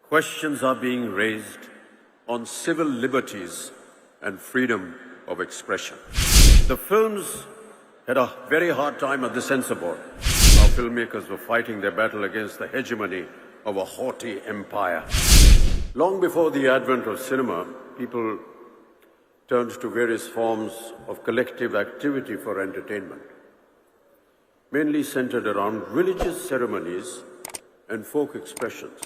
Questions are being raised on civil liberties and freedom of expression. The films had a very hard time at the censor board. Our filmmakers were fighting their battle against the hegemony of a haughty empire. Long before the advent of cinema, people turned to various forms of collective activity for entertainment, mainly centered around religious ceremonies and folk expressions.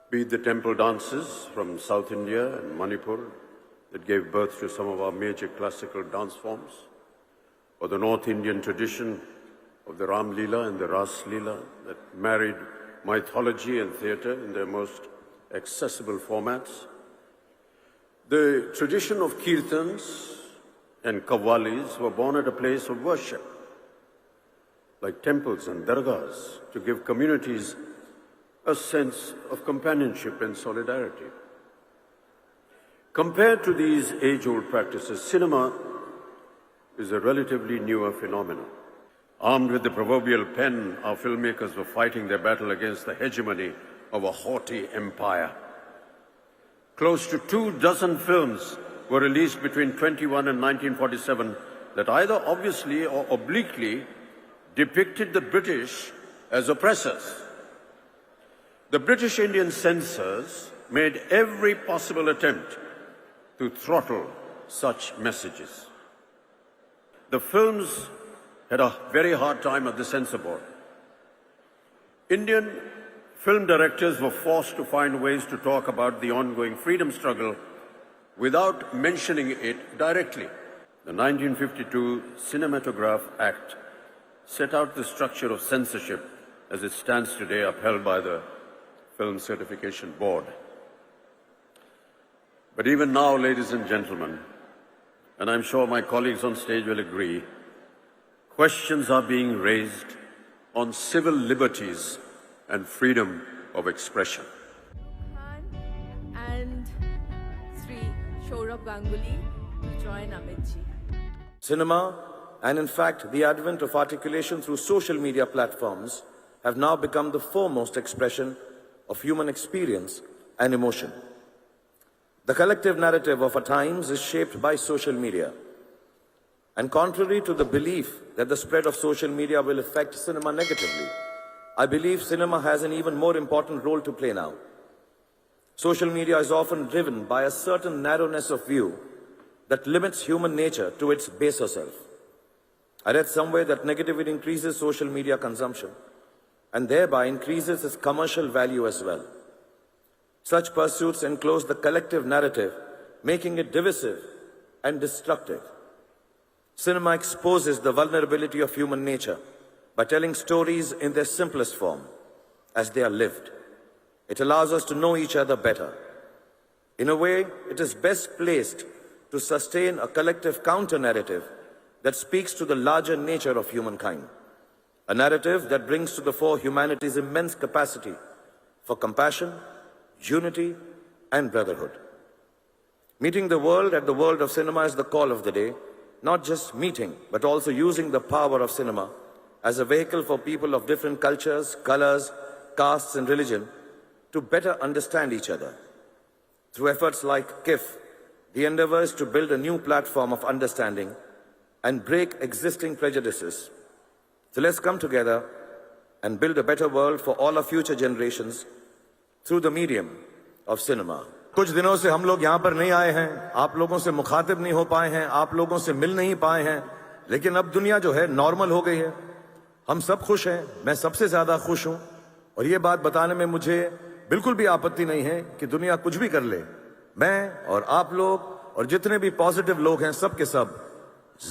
Be it the temple dances from South India and Manipur that gave birth to some of our major classical dance forms, or the North Indian tradition of the Ram Leela and the Ras Leela that married mythology and theatre in their most accessible formats. The tradition of kirtans and qawwalis were born at a place of worship, like temples and dargahs, to give communities a sense of companionship and solidarity. Compared to these age-old practices, cinema is a relatively newer phenomenon. Armed with the proverbial pen, our filmmakers were fighting their battle against the hegemony of a haughty empire. Close to 24 films were released between 1921 and 1947 that either obviously or obliquely depicted the British as oppressors. The British Indian censors made every possible attempt to throttle such messages. The films had a very hard time at the censor board. Indian film directors were forced to find ways to talk about the ongoing freedom struggle without mentioning it directly. The 1952 Cinematograph Act set out the structure of censorship as it stands today, upheld by the Film Certification Board. But even now, ladies and gentlemen, and I'm sure my colleagues on stage will agree, questions are being raised on civil liberties and freedom of expression. Khan and Sri Saurabh Ganguly to join Amitji. Cinema, and in fact the advent of articulation through social media platforms, have now become the foremost expression of human experience and emotion. The collective narrative of our times is shaped by social media. And contrary to the belief that the spread of social media will affect cinema negatively, I believe cinema has an even more important role to play now. Social media is often driven by a certain narrowness of view that limits human nature to its baser self. I read somewhere that negativity increases social media consumption and thereby increases its commercial value as well. Such pursuits enclose the collective narrative, making it divisive and destructive. Cinema exposes the vulnerability of human nature by telling stories in their simplest form, as they are lived. It allows us to know each other better. In a way, it is best placed to sustain a collective counter-narrative that speaks to the larger nature of humankind. A narrative that brings to the fore humanity's immense capacity for compassion, unity, and brotherhood. Meeting the world at the world of cinema is the call of the day, not just meeting, but also using the power of cinema as a vehicle for people of different cultures, colors, castes, and religion to better understand each other. Through efforts like KIFF, the endeavor is to build a new platform of understanding and break existing prejudices. So let's come together and build a better world for all our future generations through the medium of cinema. कुछ दिनों से हम लोग यहाँ पर नहीं आए हैं, आप लोगों से मुखातिब नहीं हो पाए हैं, आप लोगों से मिल नहीं पाए हैं, लेकिन अब दुनिया जो है नॉर्मल हो गई है। हम सब खुश हैं, मैं सबसे ज्यादा खुश हूँ, और ये बात बताने में मुझे बिल्कुल भी आपत्ति नहीं है कि दुनिया कुछ भी कर ले, मैं और आप लोग और जितने भी पॉजिटिव लोग हैं सब के सब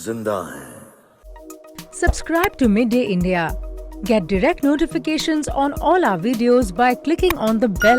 जिंदा हैं। Subscribe to Midday India. Get direct notifications on all our videos by clicking on the bell